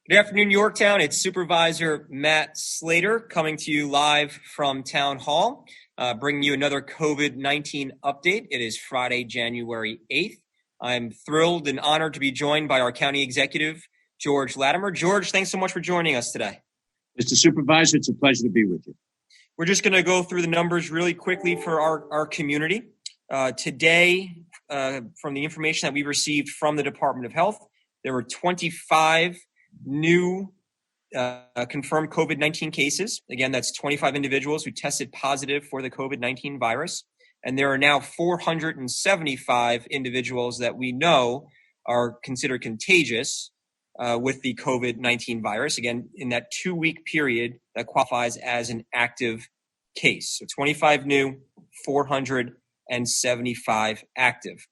Good afternoon, Yorktown. It's Supervisor Matt Slater coming to you live from Town Hall, bringing you another COVID-19 update. It is Friday, January 8th. I'm thrilled and honored to be joined by our County Executive, George Latimer. George, thanks so much for joining us today. Mr. Supervisor, it's a pleasure to be with you. We're just going to go through the numbers really quickly for our community. Today, from the information that we received from the Department of Health, there were 25 new confirmed COVID-19 cases. Again, that's 25 individuals who tested positive for the COVID-19 virus. And there are now 475 individuals that we know are considered contagious with the COVID-19 virus. Again, in that 2-week period, that qualifies as an active case. So 25 new, 475 active.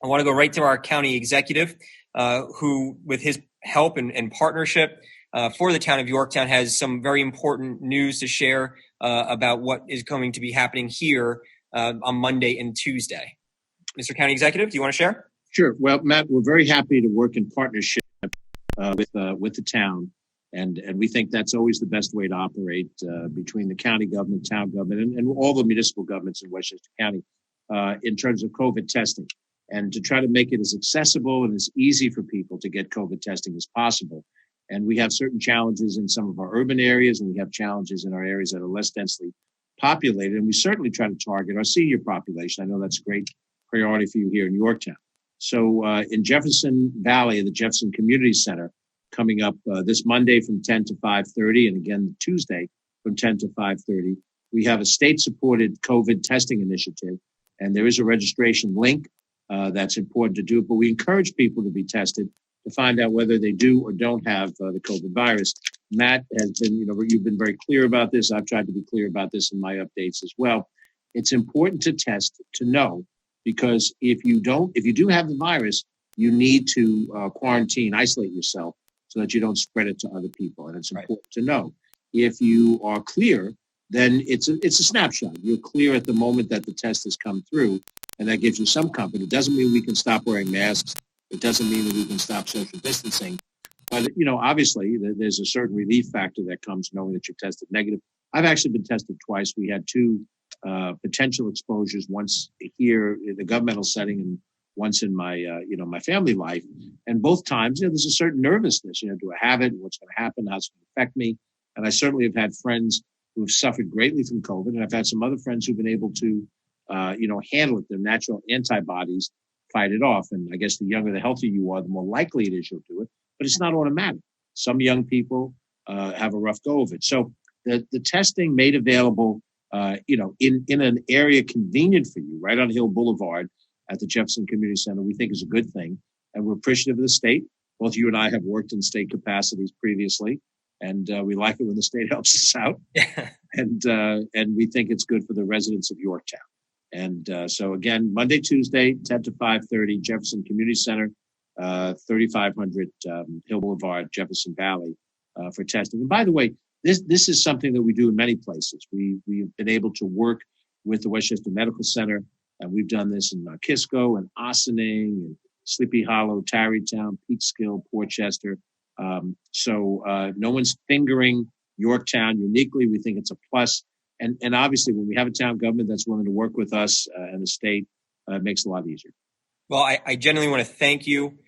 I want to go right to our county executive, who, with his help and partnership for the town of Yorktown, has some very important news to share about what is going to be happening here on Monday and Tuesday. Mr. County Executive, do you want to share? Sure. Well, Matt, we're very happy to work in partnership with the town, and we think that's always the best way to operate between the county government, town government, and all the municipal governments in Westchester County in terms of COVID testing, and to try to make it as accessible and as easy for people to get COVID testing as possible. And we have certain challenges in some of our urban areas, and we have challenges in our areas that are less densely populated. And we certainly try to target our senior population. I know that's a great priority for you here in Yorktown. So in Jefferson Valley, at the Jefferson Community Center, coming up this Monday from 10 to 5:30, and again Tuesday from 10 to 5:30, we have a state-supported COVID testing initiative, and there is a registration link that's important to do. But we encourage people to be tested to find out whether they do or don't have the COVID virus. Matt has been, you've been very clear about this. I've tried to be clear about this in my updates as well. It's important to test to know, because if you do have the virus, you need to quarantine, isolate yourself so that you don't spread it to other people. And it's important to know. If you are clear, then it's a snapshot. You're clear at the moment that the test has come through, and that gives you some comfort. It doesn't mean we can stop wearing masks. It doesn't mean that we can stop social distancing. But, obviously, there's a certain relief factor that comes knowing that you're tested negative. I've actually been tested twice. We had two potential exposures, once here in the governmental setting and once in my, my family life. And both times, there's a certain nervousness. Do I have it? What's going to happen? How's it going to affect me? And I certainly have had friends who have suffered greatly from COVID. And I've had some other friends who've been able to, handle it. Their natural antibodies fight it off. And I guess the younger, the healthier you are, the more likely it is you'll do it. But it's not automatic. Some young people have a rough go of it. So the testing made available, in an area convenient for you, right on Hill Boulevard at the Jefferson Community Center, we think is a good thing. And we're appreciative of the state. Both you and I have worked in state capacities previously, and we like it when the state helps us out. And we think it's good for the residents of Yorktown. And so again, Monday, Tuesday, 10 to 5:30, Jefferson Community Center, 3500 Hill Boulevard, Jefferson Valley, for testing. And by the way, this is something that we do in many places. We've been able to work with the Westchester Medical Center, and we've done this in Kisco and Ossining and Sleepy Hollow, Tarrytown, Peekskill, Portchester. So no one's fingering Yorktown uniquely. We think it's a plus. And obviously, when we have a town government that's willing to work with us and the state, it makes it a lot easier. Well, I genuinely want to thank you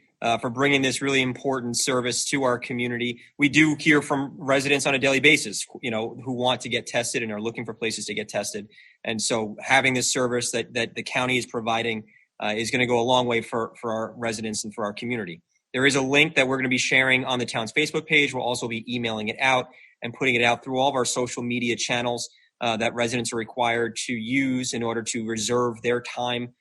for bringing this really important service to our community. We do hear from residents on a daily basis, who want to get tested and are looking for places to get tested. And so having this service that the county is providing is going to go a long way for our residents and for our community. There is a link that we're going to be sharing on the town's Facebook page. We'll also be emailing it out and putting it out through all of our social media channels that residents are required to use in order to reserve their time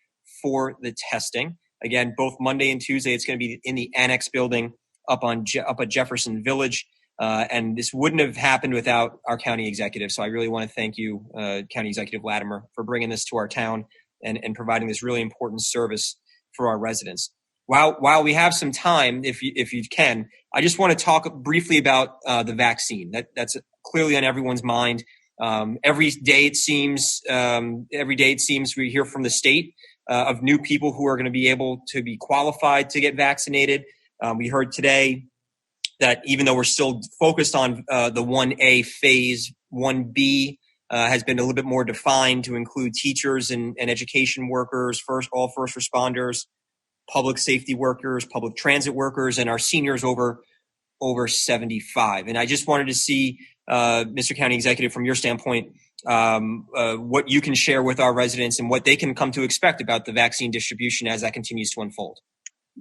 for the testing. Again, both Monday and Tuesday, it's going to be in the Annex building up at Jefferson Village. And this wouldn't have happened without our county executive. So I really want to thank you, County Executive Latimer, for bringing this to our town and providing this really important service for our residents. While we have some time, if you can, I just want to talk briefly about the vaccine. That's clearly on everyone's mind. Every day it seems we hear from the state of new people who are going to be able to be qualified to get vaccinated. We heard today that even though we're still focused on the 1A phase, 1B has been a little bit more defined to include teachers and education workers, all first responders, public safety workers, public transit workers, and our seniors over 75. And I just wanted to see, Mr. County Executive, from your standpoint, what you can share with our residents and what they can come to expect about the vaccine distribution as that continues to unfold.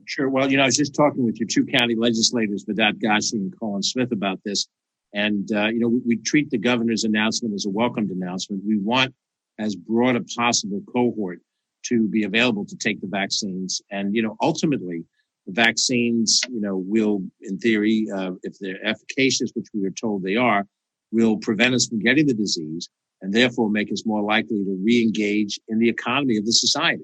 Sure. Well, I was just talking with your two county legislators, Vedant Gosling and Colin Smith, about this. And, we treat the governor's announcement as a welcomed announcement. We want as broad a possible cohort to be available to take the vaccines. And, ultimately, the vaccines, will, in theory, if they're efficacious, which we are told they are, will prevent us from getting the disease and therefore make us more likely to re-engage in the economy of the society.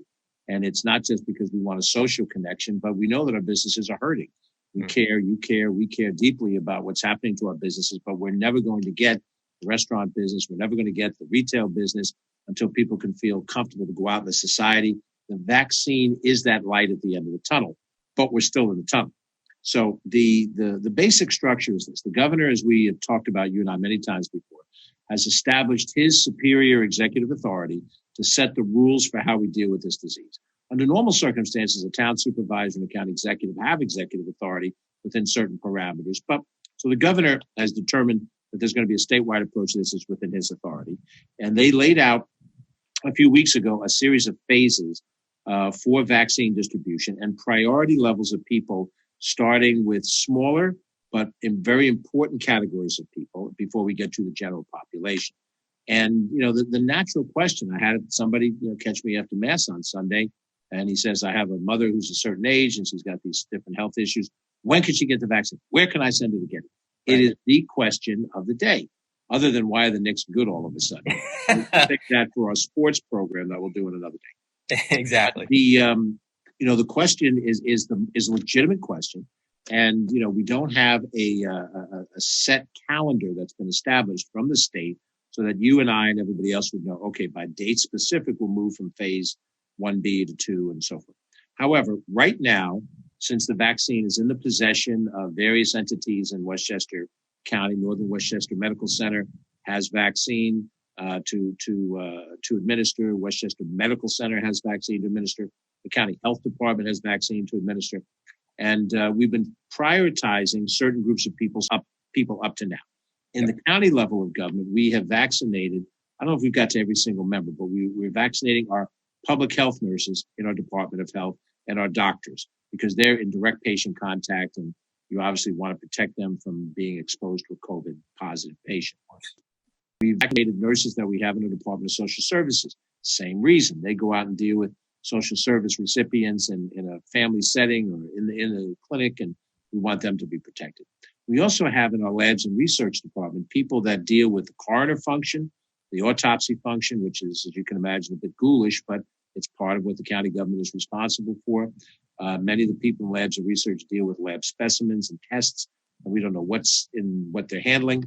And it's not just because we want a social connection, but we know that our businesses are hurting. We care, you care, we care deeply about what's happening to our businesses, but we're never going to get the restaurant business. We're never going to get the retail business until people can feel comfortable to go out in the society. The vaccine is that light at the end of the tunnel, but we're still in the tunnel. So the basic structure is this. The governor, as we have talked about, you and I many times before, has established his superior executive authority to set the rules for how we deal with this disease. Under normal circumstances, a town supervisor and a county executive have executive authority within certain parameters. But so the governor has determined that there's going to be a statewide approach to this is within his authority. And they laid out a few weeks ago a series of phases for vaccine distribution and priority levels of people, starting with smaller but in very important categories of people before we get to the general population. And, the natural question, I had somebody catch me after Mass on Sunday, and he says, I have a mother who's a certain age and she's got these different health issues. When can she get the vaccine? Where can I send her to get it? Right. It is the question of the day, other than why are the Knicks good all of a sudden? We'll take that for our sports program that we'll do in another day. Exactly. The question is a legitimate question. And, we don't have a set calendar that's been established from the state so that you and I and everybody else would know, okay, by date specific, we'll move from phase 1B to 2 and so forth. However, right now, since the vaccine is in the possession of various entities in Westchester County, Northern Westchester Medical Center has vaccine to administer. Westchester Medical Center has vaccine to administer. The county health department has vaccine to administer. And we've been prioritizing certain groups of people up to now. In the county level of government, we have vaccinated, I don't know if we've got to every single member, but we're vaccinating our public health nurses in our Department of Health and our doctors because they're in direct patient contact and you obviously want to protect them from being exposed to a COVID positive patient. We've vaccinated nurses that we have in the Department of Social Services. Same reason. They go out and deal with social service recipients in a family setting or in the clinic, and we want them to be protected. We also have in our labs and research department people that deal with the coroner function, the autopsy function, which is, as you can imagine, a bit ghoulish, but it's part of what the county government is responsible for. Many of the people in labs and research deal with lab specimens and tests, and we don't know what's in what they're handling.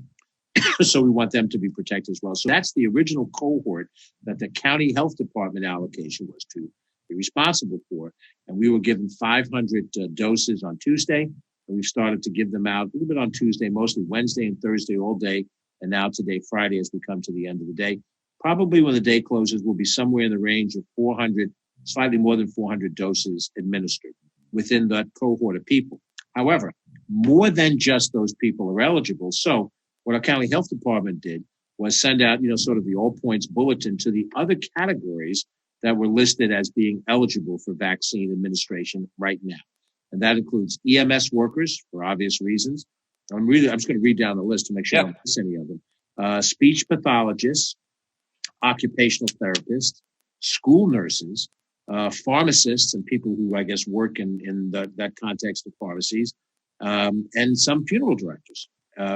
So we want them to be protected as well. So that's the original cohort that the county health department allocation was to be responsible for. And we were given 500 doses on Tuesday. And we've started to give them out a little bit on Tuesday, mostly Wednesday and Thursday all day. And now today, Friday, as we come to the end of the day. Probably when the day closes, we'll be somewhere in the range of 400, slightly more than 400 doses administered within that cohort of people. However, more than just those people are eligible. So what our county health department did was send out, sort of the all points bulletin to the other categories that were listed as being eligible for vaccine administration right now. And that includes EMS workers for obvious reasons. I'm just going to read down the list to make sure I don't miss any of them. Speech pathologists, occupational therapists, school nurses, pharmacists, and people who I guess work in that context of pharmacies, and some funeral directors.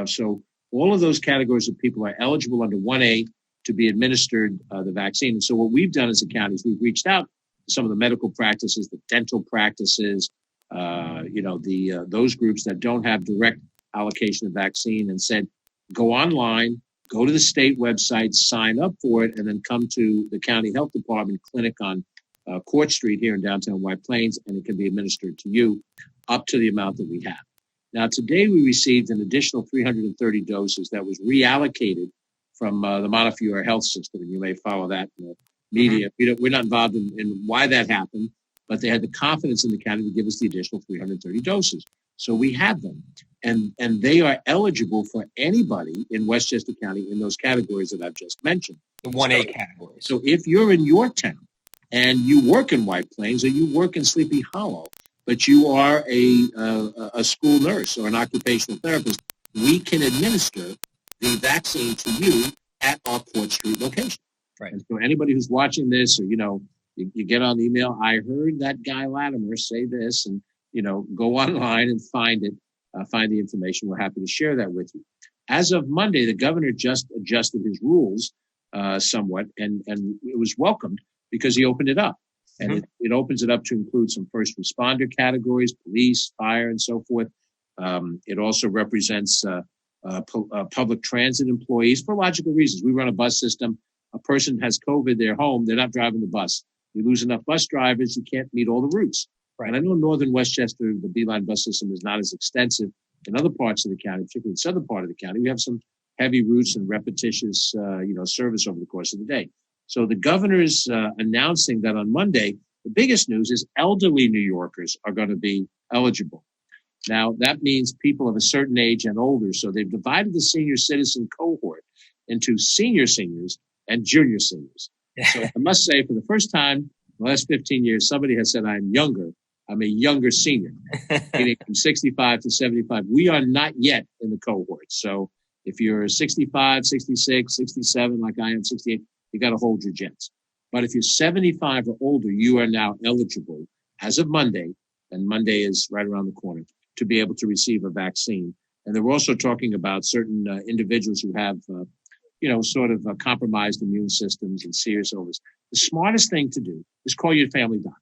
So all of those categories of people are eligible under 1A to be administered the vaccine. And so what we've done as a county is we've reached out to some of the medical practices, the dental practices, those groups that don't have direct allocation of vaccine and said, go online, go to the state website, sign up for it, and then come to the county health department clinic on Court Street here in downtown White Plains, and it can be administered to you up to the amount that we have. Now, today we received an additional 330 doses that was reallocated from the Montefiore health system, and you may follow that in the media. We're not involved in why that happened, but they had the confidence in the county to give us the additional 330 doses. So we have them, and they are eligible for anybody in Westchester County in those categories that I've just mentioned. The 1A categories. So if you're in Yorktown and you work in White Plains or you work in Sleepy Hollow, but you are a school nurse or an occupational therapist, we can administer the vaccine to you at our Court Street location. Right. And so anybody who's watching this, or, you get on the email, I heard that guy Latimer say this, and, go online and find it, find the information. We're happy to share that with you. As of Monday, the governor just adjusted his rules somewhat, and it was welcomed because he opened it up. And it opens it up to include some first responder categories, police, fire, and so forth. It also represents public transit employees for logical reasons. We run a bus system. A person has COVID, they're home, they're not driving the bus. You lose enough bus drivers, you can't meet all the routes. Right. And I know in northern Westchester, the Beeline bus system is not as extensive in other parts of the county, particularly in the southern part of the county. We have some heavy routes and repetitious, service over the course of the day. So the governor is announcing that on Monday, the biggest news is elderly New Yorkers are going to be eligible. Now, that means people of a certain age and older. So they've divided the senior citizen cohort into senior seniors and junior seniors. So I must say, for the first time in the last 15 years, somebody has said, I'm a younger senior, meaning from 65 to 75. We are not yet in the cohort. So if you're 65, 66, 67, like I am, 68, you got to hold your jets. But if you're 75 or older, you are now eligible as of Monday, and Monday is right around the corner, to be able to receive a vaccine. And they're also talking about certain individuals who have, compromised immune systems and serious illness. The smartest thing to do is call your family doctor.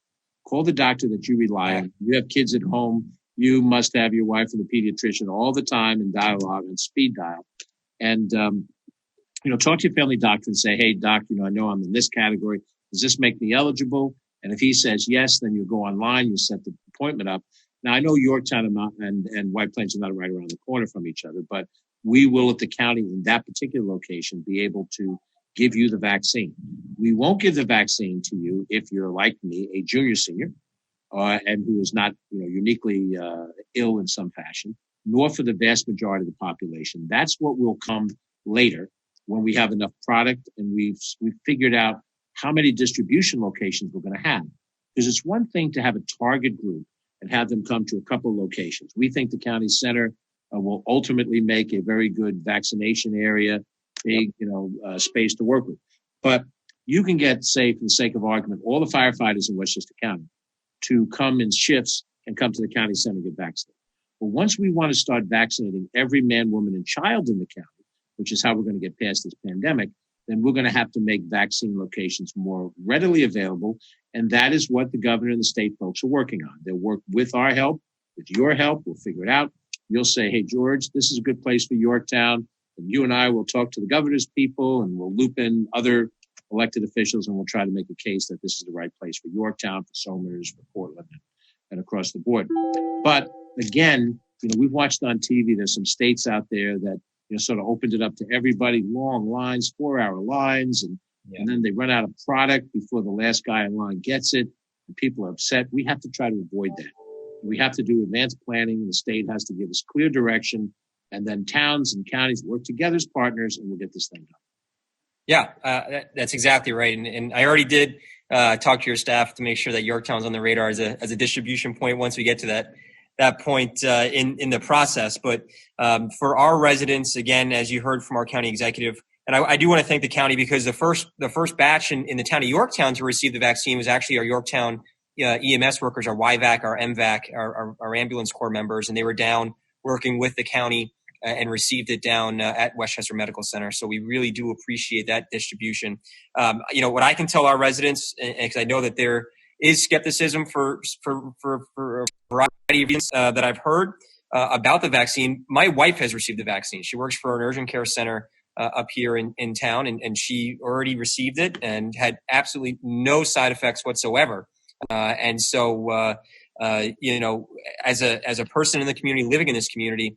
Call the doctor that you rely on. You have kids at home. You must have your wife and the pediatrician all the time in dialogue and speed dial. And, talk to your family doctor and say, hey, doc, I know I'm in this category. Does this make me eligible? And if he says yes, then you go online, you set the appointment up. Now, I know Yorktown and White Plains are not right around the corner from each other, but we will at the county in that particular location be able to give you the vaccine. We won't give the vaccine to you if you're like me, a junior senior, and who is not uniquely ill in some fashion, nor for the vast majority of the population. That's what will come later when we have enough product and we've figured out how many distribution locations we're going to have. Because it's one thing to have a target group and have them come to a couple of locations. We think the county center will ultimately make a very good vaccination area, big, space to work with. But you can get, say, for the sake of argument, all the firefighters in Westchester County to come in shifts and come to the county center and get vaccinated. But once we want to start vaccinating every man, woman, and child in the county, which is how we're going to get past this pandemic, then we're going to have to make vaccine locations more readily available. And that is what the governor and the state folks are working on. They'll work with our help, with your help. We'll figure it out. You'll say, hey, George, this is a good place for Yorktown. And you and I will talk to the governor's people and we'll loop in other elected officials and we'll try to make a case that this is the right place for Yorktown, for Somers, for Portland, and across the board. But again, we've watched on TV, there's some states out there that sort of opened it up to everybody, long lines, 4-hour lines, and then they run out of product before the last guy in line gets it, and people are upset. We have to try to avoid that. We have to do advanced planning. The state has to give us clear direction, and then towns and counties work together as partners, and we'll get this thing done. Yeah, that's exactly right. And I already did talk to your staff to make sure that Yorktown's on the radar as a distribution point once we get to that point in the process. But for our residents, again, as you heard from our county executive, and I do want to thank the county because the first batch in the town of Yorktown to receive the vaccine was actually our Yorktown EMS workers, our YVAC, our MVAC, our ambulance corps members, and they were down working with the county and received it down at Westchester Medical Center. So we really do appreciate that distribution. What I can tell our residents, because I know that there is skepticism for a variety of reasons that I've heard about the vaccine. My wife has received the vaccine. She works for an urgent care center up here in town, and she already received it and had absolutely no side effects whatsoever. And so as a person in the community, living in this community,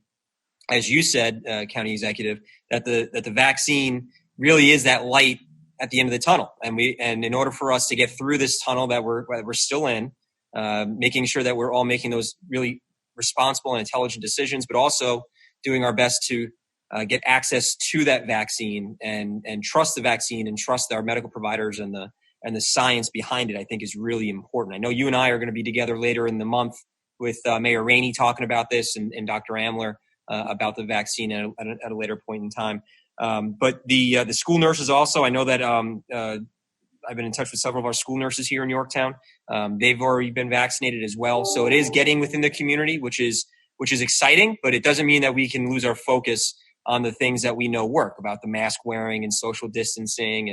as you said, County Executive, that the vaccine really is that light at the end of the tunnel. And in order for us to get through this tunnel that we're still in, making sure that we're all making those really responsible and intelligent decisions, but also doing our best to get access to that vaccine and trust the vaccine and trust our medical providers and the science behind it, I think is really important. I know you and I are going to be together later in the month with Mayor Rainey talking about this and Dr. Amler about the vaccine at a later point in time. But the school nurses also, I know that I've been in touch with several of our school nurses here in Yorktown. They've already been vaccinated as well. So it is getting within the community, which is exciting, but it doesn't mean that we can lose our focus on the things that we know work, about the mask wearing and social distancing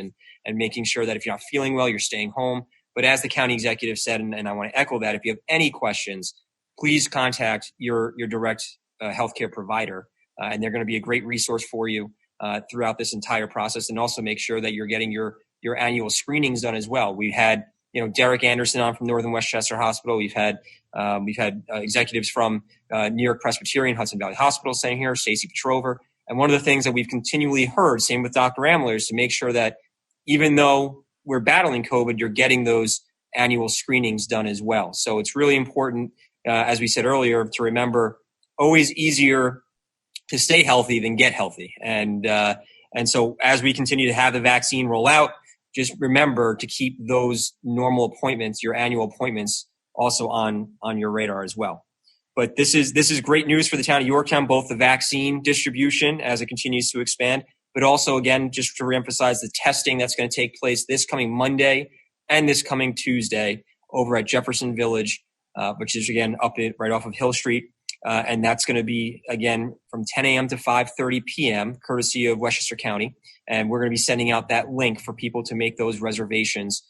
and making sure that if you're not feeling well, you're staying home. But as the county executive said, and I want to echo that, if you have any questions, please contact your direct healthcare provider, and they're going to be a great resource for you throughout this entire process. And also make sure that you're getting your annual screenings done as well. We've had Derek Anderson on from Northern Westchester Hospital. We've had executives from New York Presbyterian Hudson Valley Hospital saying here, Stacey Petrover. And one of the things that we've continually heard, same with Dr. Amler, is to make sure that even though we're battling COVID, you're getting those annual screenings done as well. So it's really important, as we said earlier, to remember always easier to stay healthy than get healthy. And so as we continue to have the vaccine roll out, just remember to keep those normal appointments, your annual appointments, also on your radar as well. But this is great news for the town of Yorktown, both the vaccine distribution as it continues to expand, but also, again, just to reemphasize the testing that's going to take place this coming Monday and this coming Tuesday over at Jefferson Village, which is, again, right off of Hill Street. And that's going to be, again, from 10 a.m. to 5:30 p.m., courtesy of Westchester County. And we're going to be sending out that link for people to make those reservations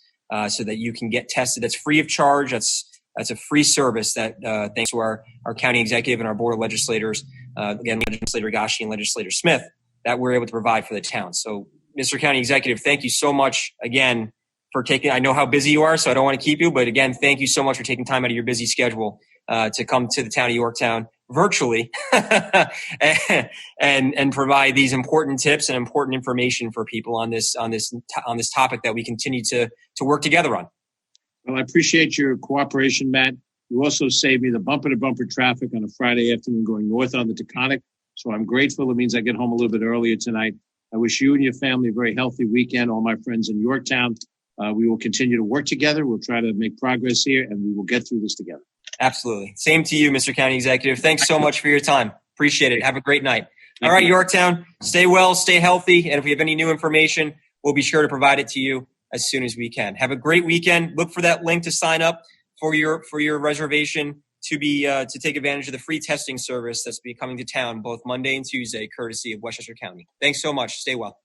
so that you can get tested. That's free of charge. That's a free service that, thanks to our county executive and our board of legislators, again, Legislator Gashi and Legislator Smith, that we're able to provide for the town. So, Mr. County Executive, thank you so much again for I know how busy you are, so I don't want to keep you, but again, thank you so much for taking time out of your busy schedule to come to the town of Yorktown virtually and provide these important tips and important information for people on this topic that we continue to work together on. Well, I appreciate your cooperation, Matt. You also saved me the bumper-to-bumper traffic on a Friday afternoon going north on the Taconic. So I'm grateful. It means I get home a little bit earlier tonight. I wish you and your family a very healthy weekend. All my friends in Yorktown, we will continue to work together. We'll try to make progress here, and we will get through this together. Absolutely. Same to you, Mr. County Executive. Thanks so much for your time. Appreciate it. Have a great night. All right, Yorktown, stay well, stay healthy. And if we have any new information, we'll be sure to provide it to you as soon as we can. Have a great weekend. Look for that link to sign up for your reservation to take advantage of the free testing service that's be coming to town both Monday and Tuesday, courtesy of Westchester County. Thanks so much. Stay well.